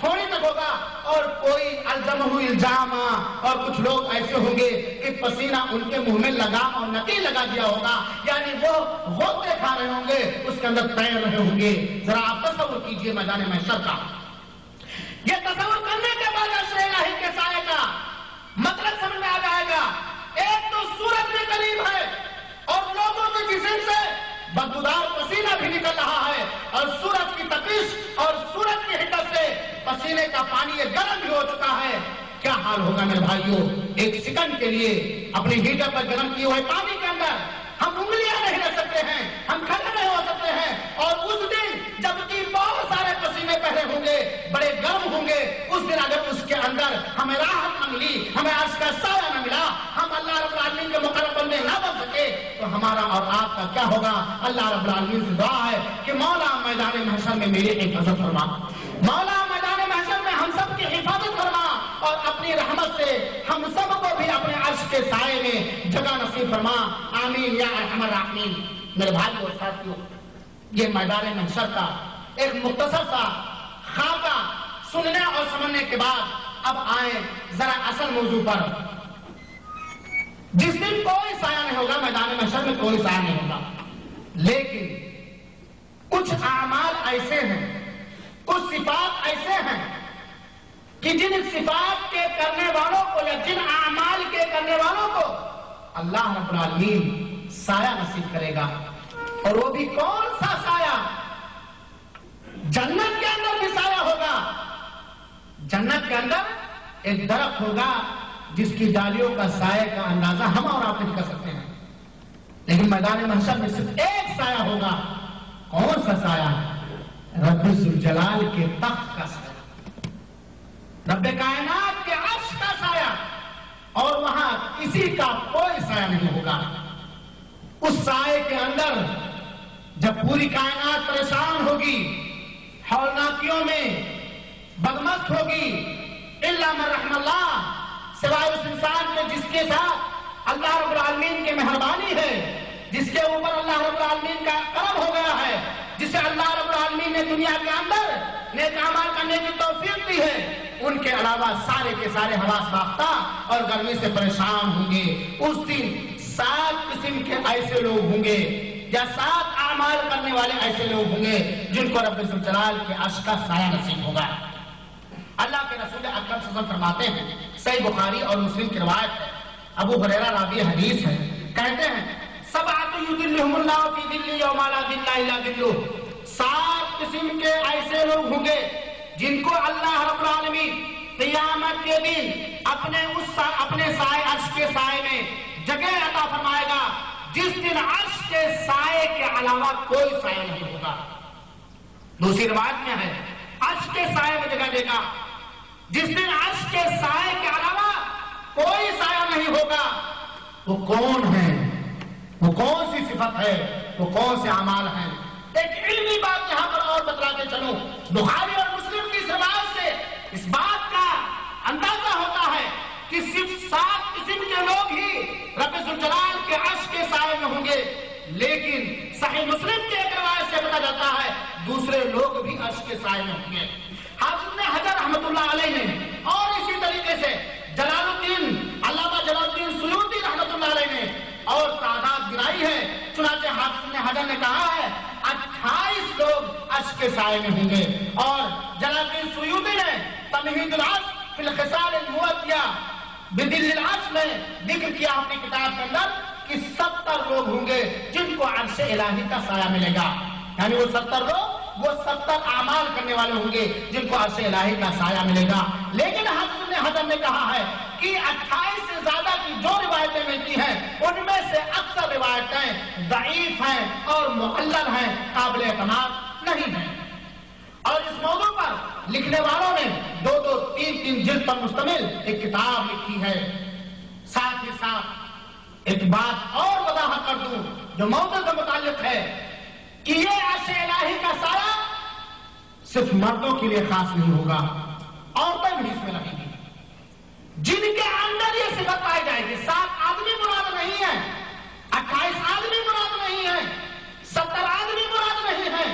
تھوڑی تک ہوگا، اور کوئی الزمہ الجامہ، اور کچھ لوگ ایسے ہوں گے کہ پسینہ ان کے منہ میں لگام اور نقی لگا دیا ہوگا، یعنی وہ غوطے کھا رہے ہوں گے، اس کے اندر تیر رہے ہوں گے۔ ذرا آپ تصور کیجئے میدان محشر کا۔ یہ تصور کرنے کے بعد عرش الہی کے سائے کا مطلب سمجھ میں آ جائے گا۔ ایک تو سورج بھی قریب ہے اور لوگوں کے جسم سے بدبودار پسینہ بھی نکل رہا ہے، اور سورج کی تپش اور سورج کی حدت سے پسینے کا پانی یہ گرم بھی ہو چکا ہے۔ کیا حال ہوگا میرے بھائیوں؟ ایک سیکنڈ کے لیے اپنے ہیٹر پر گرم کیے ہوئے پانی کے اندر ہم انگلیاں نہیں رکھ سکتے ہیں، ہم کھڑے نہیں ہو سکتے ہیں، اور اس دن جبکہ بہت سارے پسینے پہلے ہوں گے، بڑے گرم ہوں گے، اس دن اگر اس کے اندر ہمیں راحت نہ ملی، ہمیں عرش کا سایہ نہ ملا، ہم اللہ رب العالمین کے مقرب بندے نہ بن سکے، تو ہمارا اور آپ کا کیا ہوگا؟ اللہ رب العالمین سے دعا ہے کہ مولا میدان محشر میں میری حفاظت فرما، مولا میدان محشر میں ہم سب کی حفاظت فرما، اور اپنی رحمت سے ہم سب کو بھی اپنے عرش کے سائے میں جگہ نصیب فرما، آمین یا ارحم الراحمین۔ میرے بھائیو اور ساتھیو، یہ میدان محشر کا ایک مختصر سا خاکہ سننے اور سمجھنے کے بعد اب آئیں ذرا اصل موضوع پر. جس دن کوئی سایہ نہیں ہوگا، میدان محشر میں کوئی سایہ نہیں ہوگا، لیکن کچھ اعمال ایسے ہیں، کچھ صفات ایسے ہیں کہ جن صفات کے کرنے والوں کو یا جن اعمال کے کرنے والوں کو اللہ رب العالمین سایہ نصیب کرے گا. اور وہ بھی کون سا سایہ؟ جنت کے اندر بھی سایہ ہوگا. جنت کے اندر ایک درخت ہوگا جس کی ڈالیوں کا سایہ کا اندازہ ہم اور آپ نہیں کر سکتے ہیں، لیکن میدان محشر میں صرف ایک سایہ ہوگا. کون سا سایہ؟ رب ذوالجلال کے تخت کا سایہ، رب کائنات کے عرش کا سایہ، اور وہاں کسی کا کوئی سایہ نہیں ہوگا. اس سائے کے اندر جب پوری کائنات پریشان ہوگی، ہولناکیوں میں بدمست ہوگی، الا من رحم اللہ، سوائے اس انسان کے جس کے ساتھ اللہ رب العالمین کی مہربانی ہے، جس کے اوپر اللہ رب العالمین کا کرم ہو گیا ہے، جسے اللہ رب العالمین نے دنیا کے اندر نیک اعمال کرنے کی توفیق دی ہے. ان کے علاوہ سارے کے سارے حواس باختہ اور گرمی سے پریشان ہوں گے. اس دن 7 قسم کے ایسے لوگ ہوں گے یا 7 اعمال کرنے والے ایسے لوگ ہوں گے جن کو رب ذوالجلال کے عرش کا سایہ نصیب ہوگا. اللہ کے رسول اکرم صلی اللہ علیہ وسلم فرماتے ہیں، صحیح بخاری اور مسلم کی روایت ہے، ابو ہریرہ راوی حدیث ہے، کہتے ہیں 7 یظلھم اللہ فی ظلہ یوم لا ظل الا ظلہ. 7 قسم کے ایسے لوگ ہوں گے جن کو اللہ رب العالمین قیامت کے دن اپنے سائے عرش کے سائے میں جگہ عطا فرمائے گا، جس دن عرش کے سائے کے علاوہ کوئی سایہ نہیں ہوگا. دوسری روایت میں ہے عرش کے سائے میں جگہ دے گا، جس دن عرش کے سائے کے علاوہ کوئی سایہ نہیں ہوگا. وہ کون ہے؟ وہ کون سی صفت ہے؟ وہ کون سے اعمال ہیں؟ ایک علمی بات یہاں پر اور بتلاتے چلوں. بخاری اور مسلم کی روایت سے اس بات کا اندازہ ہوتا ہے کہ صرف 7 قسم کے لوگ ہی رب ذوالجلال کے عرش کے سائے میں ہوں گے، لیکن صحیح مسلم کی ایک روایت سے پتا چلتا ہے دوسرے لوگ بھی عرش کے سائے میں ہوں گے. حافظ ابن حجر رحمۃ اللہ علیہ نے اور اسی طریقے سے جلال الدین علامہ جلال الدین سیوطی رحمۃ اللہ علیہ نے اور تعداد گرائی ہے. چنانچہ حافظ ابن حجر نے کہا ہے 28 لوگ عرش کے سائے میں ہوں گے، اور جلال الدین سیوطی نے تمہید العرش فی الخصال المؤتیہ بذل العرش میں ذکر کیا اپنی کتاب کے اندر کہ 70 لوگ ہوں گے جن کو عرش الہی کا سایہ ملے گا. یعنی وہ 70 لوگ وہ 70 اعمال کرنے والے ہوں گے جن کو عرش الہی کا سایہ ملے گا. لیکن حافظ ابن حجر نے کہا ہے کہ 28 سے زیادہ کی جو روایتیں ملتی ہیں ان میں سے اکثر روایتیں ضعیف ہیں اور معلل ہیں، قابل اعتماد نہیں ہیں. اور اس موضوع پر لکھنے والوں نے 2 3 جلد پر مشتمل ایک کتاب لکھی ہے. ساتھ ہی ساتھ ایک بات اور وضاحت کر دوں جو موضوع سے متعلق ہے کہ یہ عرش الہی کا سایہ صرف مردوں کے لیے خاص نہیں ہوگا، عورتیں بھی اس میں رہیں گی. جن کے اندر یہ صفت پائی جائے گی، 7 آدمی مراد نہیں ہے، 28 آدمی مراد نہیں ہے، 70 آدمی مراد نہیں ہے،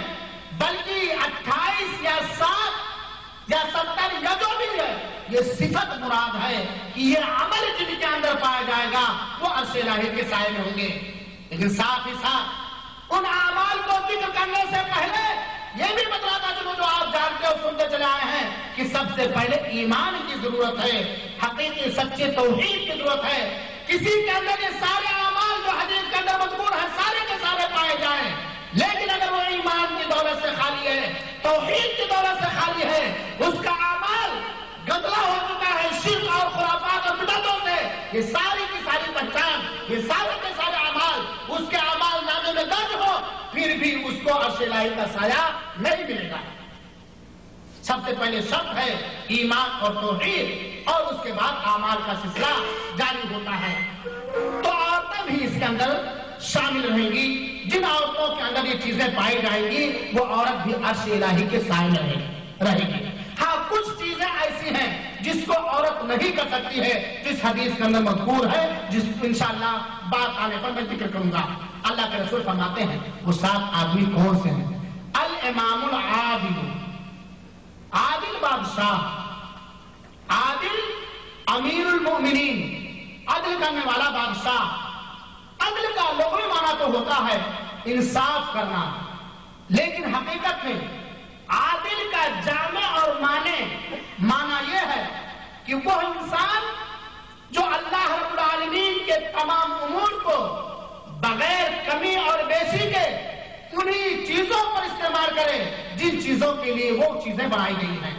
بلکہ 28 یا 7 یا 70 یا جو بھی ہے، یہ صفت مراد ہے کہ یہ عمل جن کے اندر پایا جائے گا وہ عرش الہی کے سائے میں ہوں گے. لیکن ساتھ ہی ساتھ ان اعمال کو ذکر کرنے سے پہلے یہ بھی بتلاتا چلو جو آپ جانتے اور سنتے چلے آئے ہیں کہ سب سے پہلے ایمان کی ضرورت ہے، حقیقی سچے توحید کی ضرورت ہے. کسی کے اندر یہ سارے اعمال جو حدیث کے اندر مذکور ہیں سارے کے سارے پائے جائیں، لیکن اگر وہ ایمان کی دولت سے خالی ہے، توحید کی دولت سے خالی ہے، اس کا اعمال گندلا ہو چکا ہے شرک اور خرافات اور بدعتوں سے، یہ ساری کی ساری پہچان، یہ سارے کے سارے اعمال اس کے اعمال نامے میں درج ہو، پھر بھی اس کو عرش الہی کا سایہ نہیں ملے گا. سب سے پہلے شرط ہے ایمان اور توحید، اور اس کے بعد اعمال کا سلسلہ جاری ہوتا ہے. تو عورتیں بھی اس کے اندر شامل رہیں گی. جن عورتوں کے اندر یہ چیزیں پائی جائیں گی وہ عورت بھی عرش الہی کے سائے میں رہے گی. ہاں کچھ چیزیں ایسی ہیں جس کو عورت نہیں کر سکتی ہے، جس حدیث کے اندر مذکور ہے، جس انشاءاللہ بات آنے پر میں ذکر کروں گا. اللہ کے رسول فرماتے ہیں وہ 7 آدمی کون سے ہیں؟ الامام العادل. عادل عادل بادشاہ، عادل امیر المؤمنین، عدل کرنے والا بادشاہ۔ عدل کا لغوی معنی تو ہوتا ہے انصاف کرنا، لیکن حقیقت میں عادل کا جامع اور معنی یہ ہے کہ وہ انسان جو اللہ رب العالمین کے تمام امور کو بغیر کمی اور بیشی کے انہی چیزوں پر استعمال کرے جن چیزوں کے لیے وہ چیزیں بنائی گئی ہیں۔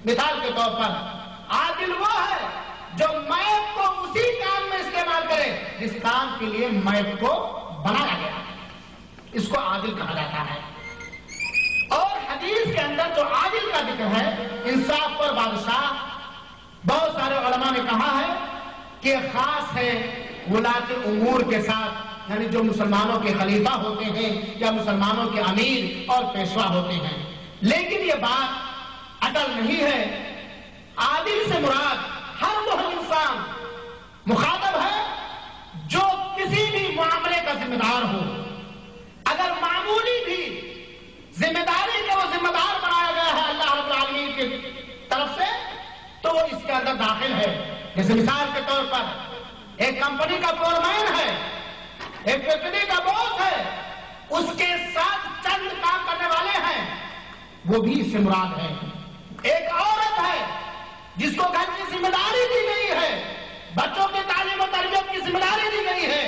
مثال کے طور پر عادل وہ ہے جو میت کو اسی کام میں استعمال کرے جس کام کے لیے میت کو بنایا گیا، اس کو عادل کہا جاتا ہے۔ اور حدیث کے اندر جو عادل کا ذکر ہے، انصاف پر بادشاہ، بہت سارے علماء نے کہا ہے کہ خاص ہے ولاۃ امور کے ساتھ، یعنی جو مسلمانوں کے خلیفہ ہوتے ہیں یا مسلمانوں کے امیر اور پیشوا ہوتے ہیں۔ لیکن یہ بات اٹل نہیں ہے۔ عادل سے مراد ہر وہ انسان مخاطب ہے جو کسی بھی معاملے کا ذمہ دار ہو، اگر معمولی بھی ذمہ داری کے وہ ذمہ دار بنایا گیا ہے اللہ رب العالمین کی طرف سے تو وہ اس کے اندر داخل ہے۔ جیسے مثال کے طور پر ایک کمپنی کا فورمین ہے، ایک فیکٹری کا باس ہے، اس کے ساتھ چند کام کرنے والے ہیں، وہ بھی اس سے مراد ہے۔ ایک عورت ہے جس کو گھر کی ذمہ داری دی گئی ہے، بچوں کی تعلیم و تربیت کی ذمہ داری دی گئی ہے،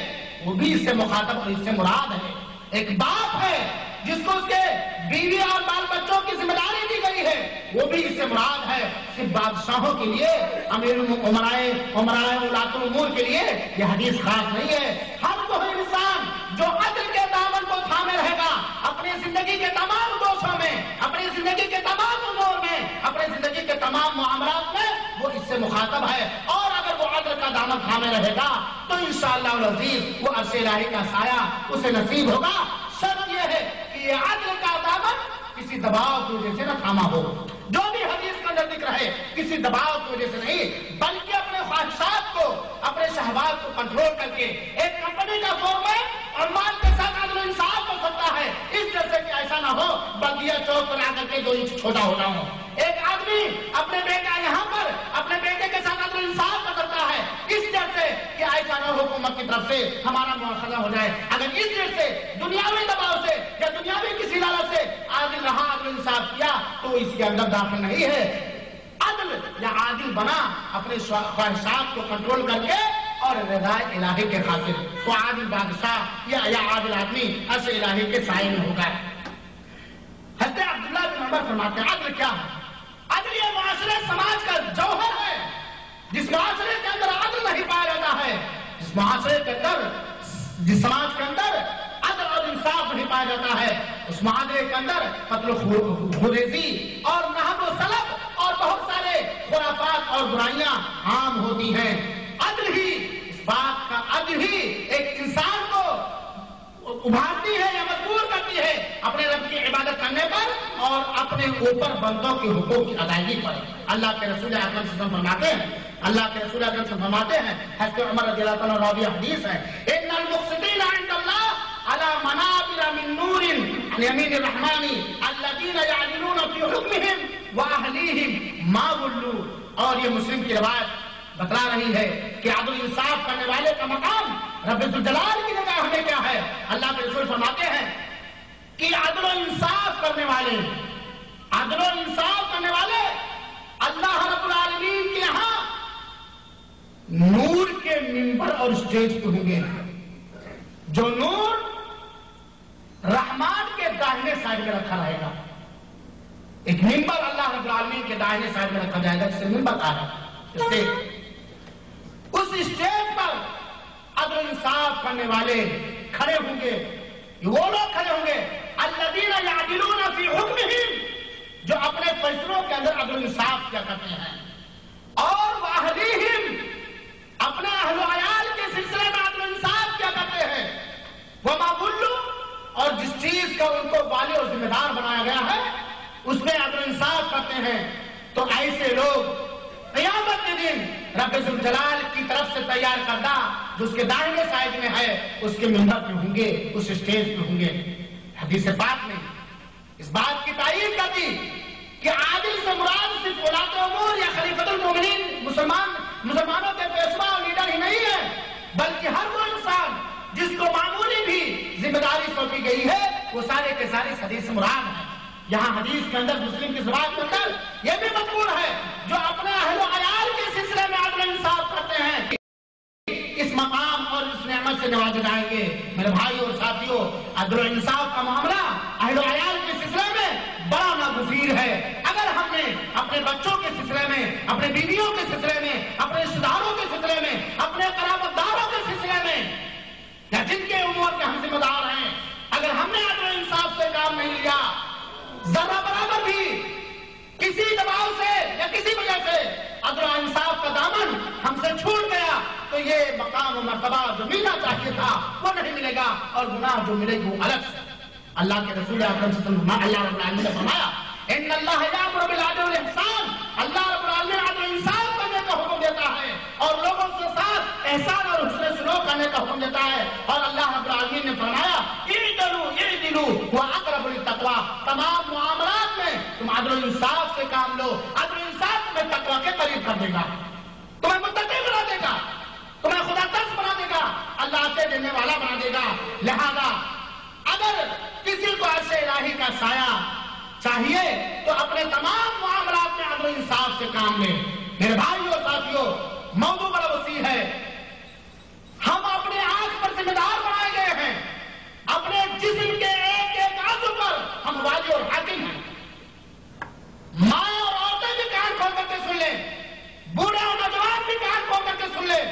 وہ بھی اس سے مخاطب اور اس سے مراد ہے۔ ایک باپ ہے جس کو اس کے بیوی اور بال بچوں کی ذمہ داری دی گئی ہے، وہ بھی اس سے مراد ہے۔ صرف بادشاہوں کے لیے، امیر امرائے ولاۃ الامور کے لیے یہ حدیث خاص نہیں ہے۔ ہر وہ انسان جو عدل کے دامن کو تھامے رہے گا اپنی زندگی کے تمام گوشوں میں، اپنی زندگی کے تمام امور میں، اپنی زندگی کے تمام معاملات میں، وہ اس سے مخاطب ہے۔ اور اگر وہ عدل کا دامن تھامے رہے گا تو انشاءاللہ العزیز وہ عرش الہی کا سایہ اسے نصیب ہوگا۔ شرط یہ ہے کہ یہ عدل کا دامن کسی دباؤ کی وجہ سے نہ تھاما ہو۔ جو بھی حدیث کا اندر ذکر ہے کسی دباؤ کی وجہ سے نہیں، بلکہ اپنے خواہشات کو، اپنے شہوات کو کنٹرول کر کے ایک کمپنی کا فورمین اور مال کے ساتھ عدل و انصاف ہو سکتا ہے، اس جیسے کہ ایسا نہ ہو بلدیہ چوک پر آ کر کے 2 انچ چھوٹا ہو رہا ہو۔ ایک آدمی اپنے بیٹا یہاں پر اپنے بیٹے کے ساتھ عدل و انصاف کر سکتا ہے، اس جیسے کہ ایسا نہ ہو حکومت کی طرف سے ہمارا مواخذہ ہو جائے۔ اگر اس جیسے دنیاوی دباؤ سے یا دنیاوی کسی لالچ سے عادل رہا، عدل انصاف کیا تو اس کے اندر داخل نہیں ہے۔ عدل یا عادل بنا اپنے خواہشات کو کنٹرول کر کے اور رضا الہی کے خاطر، تو عادل بادشاہ یا عادل آدمی عرش الہی کے سائے میں ہوگا۔ حضرت عبداللہ بن عمر فرماتے ہیں عدل کیا ہے؟ عدل یہ معاشرے سماج کا جوہر ہے۔ جس معاشرے کے اندر عدل نہیں پایا جاتا ہے، جس معاشرے کے اندر، جس سماج کے اندر عدل اور انصاف نہیں پایا جاتا ہے، اس معاشرے کے اندر قتل و خونریزی اور نہب و سلب اور بہت سارے خرافات اور برائیاں عام ہوتی ہیں۔ عدل ہی اس بات کا، عدل ہی ایک انسان کو ابھارتی ہے یا مجبور کرتی ہے اپنے رب کی عبادت کرنے پر اور اپنے اوپر بندوں کے حقوق کی ادائیگی پر۔ اللہ کے رسول اکرم صلی اللہ علیہ وسلم فرماتے ہیں، اللہ کے رسول اکرم صلی اللہ علیہ وسلم فرماتے ہیں، حضرت عمر رضی اللہ عنہ راوی حدیث ہے، ان المقسطین عند اللہ علی منابر من نور عن یمین الرحمن الذین یعدلون فی حکمہم واہلیہم ما ولوا۔ اور یہ مسلم کی روایت بتلا رہی ہے کہ عدل انصاف کرنے والے کا مقام رب الجلال کی نگاہ میں کیا ہے۔ اللہ کے رسول فرماتے ہیں کہ عدل و انصاف کرنے والے، عدل و انصاف کرنے والے اللہ رب العالمین کے یہاں نور کے منبر اور اسٹیج پہ ہوں گے۔ جو نور رحمان کے داہنے سائڈ میں رکھا رہے گا، ایک منبر اللہ رب العالمین کے داہنے سائڈ میں رکھا جائے گا جس سے منبر آ رہا ہے، اس اسٹیج پر عدل انصاف کرنے والے کھڑے ہوں گے۔ وہ لوگ کھڑے ہوں گے الذین یعدلون فی حکمہم، جو اپنے فیصلوں کے اندر عدل انصاف کیا کرتے ہیں، اور واہلیہم، اپنے اہل و عیال کے سلسلے میں عدل انصاف کیا کرتے ہیں، وما ولوا، اور جس چیز کا ان کو والی اور ذمہ دار بنایا گیا ہے اس میں عدل انصاف کرتے ہیں۔ تو ایسے لوگ قیامت کے دن رب ذوالجلال کی طرف سے تیار کردہ جو اس کے دائیں سائڈ میں ہے اس کے منبر پہ ہوں گے، اس اسٹیج پہ ہوں گے۔ حدیث پاک نے اس بات کی تائید کر دی کہ عادل سے مراد صرف ولاۃ امور یا خلیفۃ المومنین مسلمانوں کے پیشوا اور لیڈر ہی نہیں ہے، بلکہ ہر وہ انسان جس کو معمولی بھی ذمہ داری سونپی گئی ہے وہ سارے کے سارے اس حدیث سے مراد ہے۔ یہاں حدیث کے اندر مسلم کی زبان کے اندر یہ بھی مذکور ہے جو اپنے اہل و عیال کے سلسلے میں عدل و انصاف کرتے ہیں اس مقام اور اس نعمت سے نوازے جائیں گے۔ میرے بھائی اور ساتھیوں، عدل و انصاف کا معاملہ اہل و عیال کے سلسلے میں بڑا ناگزیر ہے۔ اگر ہم نے اپنے بچوں کے سلسلے میں، اپنے بیویوں کے سلسلے میں، اپنے رشتہ داروں کے سلسلے میں، اپنے قرابت داروں کے سلسلے میں یا جن کے امور کے ہم ذمہ دار ہیں، اگر ہم نے عدل و انصاف سے کام نہیں لیا، ذرہ برابر بھی کسی دباؤ سے یا کسی وجہ سے عدل و انصاف کا دامن ہم سے چھوٹ گیا تو یہ مقام و مرتبہ جو ملنا چاہیے تھا وہ نہیں ملے گا، اور گناہ جو ملے گی وہ الگ سے۔ اللہ کے رسول اکرم صلی اللہ علیہ وسلم نے فرمایا ان اللہ یامر بالعدل والاحسان، اللہ رب العالمین عدل و انصاف کرنے کا حکم دیتا ہے اور لوگوں کے ساتھ احسان اور حسن سلوک کرنے کا حکم دیتا ہے، اور اللہ رب العالمین نے فرمایا اعدلوا واقرب للتقوی، تمام معاملات میں تم عدل و انصاف سے کام لو، عدل و انصاف تمہیں تقوی کے قریب کر دے گا، تمہیں متقی بنا دے گا، تمہیں خدا ترس بنا دے گا، اللہ سے دینے والا بنا دے گا۔ لہذا اگر کسی کو عرش الہی کا سایہ چاہیے تو اپنے تمام معاملات میں عدل و انصاف سے کام لیں۔ میرے بھائیوں اور ساتھیوں، موضوع بڑا وسیع ہے، ہم اپنے آنکھ پر ذمہ دار بنائے گئے ہیں، اپنے جسم کے ایک ایک عضو پر ہم والی اور حاکم ہیں۔ ماں اور عورتیں بھی کان کھول کر کے سن لیں، بوڑھے اور نوجوان بھی کان کھول کر کے سن لیں،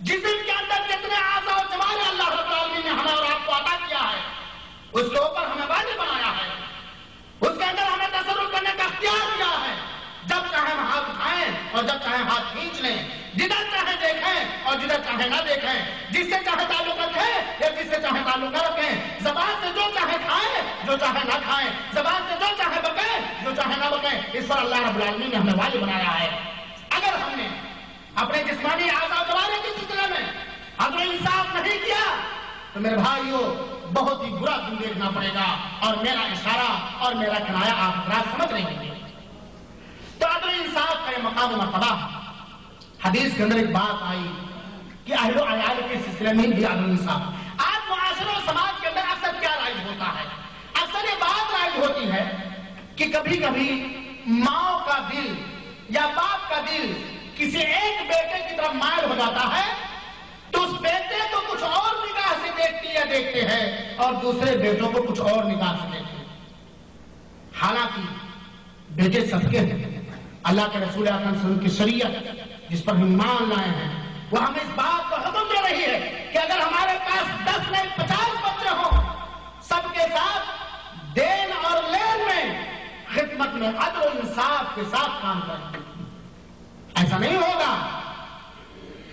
جسم کے اندر جتنے اعضاء و جوارح اللہ رب العالمین نے ہمیں اور آپ کو عطا کیا ہے اس کے اوپر ہمیں واجب بنایا ہے، اس کے اندر ہمیں تصرف کرنے کا اختیار دیا ہے۔ جب چاہیں ہاتھ اٹھائیں اور جب چاہیں ہاتھ کھینچ لیں، جدھر چاہیں دیکھیں اور جدھر چاہیں نہ دیکھیں، جس سے چاہیں تعلق رکھیں یا جس سے چاہیں تعلق نہ رکھیں، زبان سے جو چاہیں کھائیں جو چاہیں نہ کھائیں، زبان سے جو چاہیں بکیں جو چاہیں نہ بکیں، اس پر اللہ رب العالمین نے ہمیں واجب بنایا ہے۔ اگر ہم نے اپنے جسمانی اعضاء و جوارح کے سلسلے میں عدل و انصاف نہیں کیا تو میرے بھائیوں بہت ہی برا دن دیکھنا پڑے گا، اور میرا اشارہ اور میرا کنایا آپ حضرات سمجھ رہے ہیں۔ تو عدل و انصاف کا یہ مقام و مرتبہ، حدیث کے اندر ایک بات آئی کہ اہل و عیال کے سلسلے میں بھی عدل و انصاف۔ آج معاشرے و سماج کے اندر اکثر کیا رائج ہوتا ہے؟ اکثر یہ بات رائج ہوتی ہے کہ کبھی کبھی ماں کا دل یا باپ کا دل کسی ایک بیٹے کی طرف مائل ہو جاتا ہے تو اس بیٹے کو کچھ اور نگاہ سے دیکھتی یا دیکھتے ہیں اور دوسرے بیٹوں کو کچھ اور نگاہ سے دیکھتے ہیں۔ حالانکہ بیٹے صدقے ہیں، اللہ کے رسول اکرم صلی اللہ علیہ وسلم کی شریعت جس پر ہم ایمان لائے ہیں وہ ہمیں اس بات کا حکم دے رہی ہے کہ اگر ہمارے پاس 10 نہیں 50 بچے ہوں، سب کے ساتھ دین اور لین میں خدمت میں عدل و انصاف کے ساتھ کام کریں۔ ایسا نہیں ہوگا،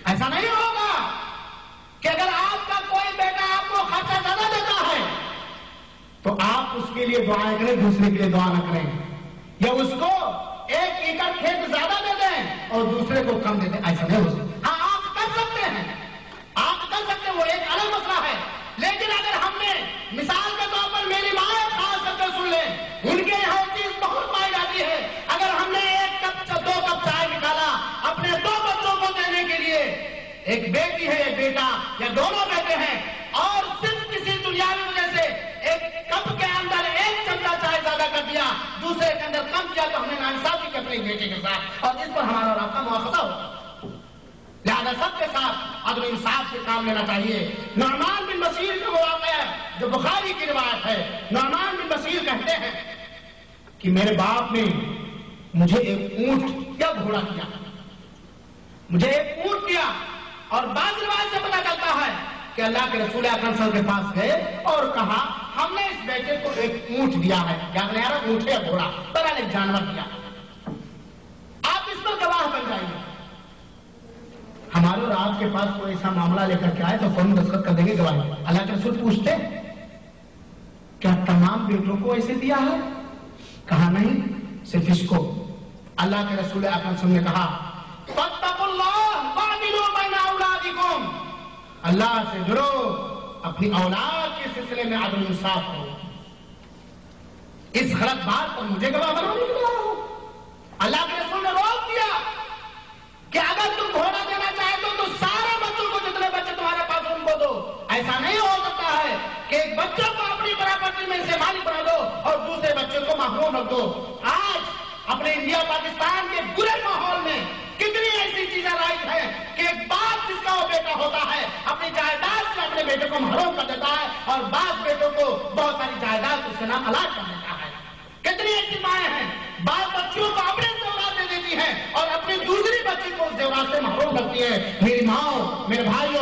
ایسا نہیں ہوگا کہ اگر آپ کا کوئی بیٹا آپ کو خرچہ زیادہ دیتا ہے تو آپ اس کے لیے دعائیں کریں، دوسرے کے لیے دعا نہ کریں، یا اس کو 1 ایکڑ کھیت زیادہ دے دیں اور دوسرے کو کم دے دیں، ایسا نہیں ہو سکتا۔ ہاں آپ کر سکتے ہیں، آپ کر سکتے ہیں، وہ ایک الگ مسئلہ ہے، لیکن اگر ہم نے مثال کے طور پر میری ماں خاص کر کے سن لیں، ان کے یہاں چیز بہت پائی جاتی ہے، اگر ہم نے 1 کپ 2 کپ چائے نکالا اپنے 2 بچوں کو دینے کے لیے، ایک بیٹی ہے ایک بیٹا یا دونوں بیٹے ہیں، اور صرف کسی دنیاوی وجہ سے 1 کپ کے اندر 1 چمچہ چائے زیادہ کر دیا، دوسرے کے اندر کم کیا، تو ہم نے ناانصافی کی اپنے بیٹے کے ساتھ، اور اس پر ہمارا اور آپ کا مواخذہ ہوگا۔ لہذا سب کے ساتھ عدل و انصاف سے کام لینا چاہیے۔ نعمان بن بشیر کا واقعہ ہے جو بخاری کی روایت ہے۔ نعمان بن بشیر کہتے ہیں کہ میرے باپ نے مجھے ایک اونٹ یا گھوڑا دیا، مجھے ایک اونٹ دیا، اور بعض روایت سے پتہ چلتا ہے کہ اللہ کے رسول اکرم صلی اللہ علیہ وسلم کے پاس گئے اور کہا ہم نے اس بیٹے کو ایک اونٹ دیا ہے، یاد نہیں آ رہا اونٹ یا گھوڑا، بہرحال ایک جانور دیا، آپ اس پر گواہ بن جائیے۔ ہمارے اور آپ کے پاس کوئی ایسا معاملہ لے کر کے آئے تو فوراً دستخط کر دیں گے گواہی۔ اللہ کے رسول پوچھتے کیا تمام بیٹوں کو ایسے دیا ہے؟ کہا نہیں، صرف اس کو۔ اللہ کے رسول اکرم صلی اللہ علیہ وسلم نے کہا فاتقوا اللہ واعدلوا بین اولادکم، اللہ سے ڈرو، اپنی اولاد کے سلسلے میں عدل انصاف کرو۔ اس غلط بات پر مجھے گواہ بنانے کے لیے آیا ہو؟ اللہ کے رسول نے روک دیا کہ اگر تم گھوڑا دینا چاہتے ہو تو سارے بچوں کو، جتنے بچے تمہارے پاس ان کو دو. ایسا نہیں ہو سکتا ہے کہ ایک بچوں کو اپنی پراپرٹی میں سے مالک بنا دو اور دوسرے بچوں کو محروم رکھ دو. آج اپنے انڈیا پاکستان کے برے ماحول میں کتنی ایسی چیزیں رائج ہیں کہ ایک باپ جس کا وہ بیٹا ہوتا ہے اپنی جائیداد سے اپنے بیٹے کو محروم کر دیتا ہے اور بعض بیٹوں کو بہت ساری جائیداد اس کے نام الگ کر دیتا ہے. کتنی ایسی مائیں ہیں بعض بچیوں کو اپنے زیورات دے دیتی ہیں اور اپنی دوسری بچی کو اس زیورات سے محروم رکھتی ہے. میری ماں، میرے بھائیوں،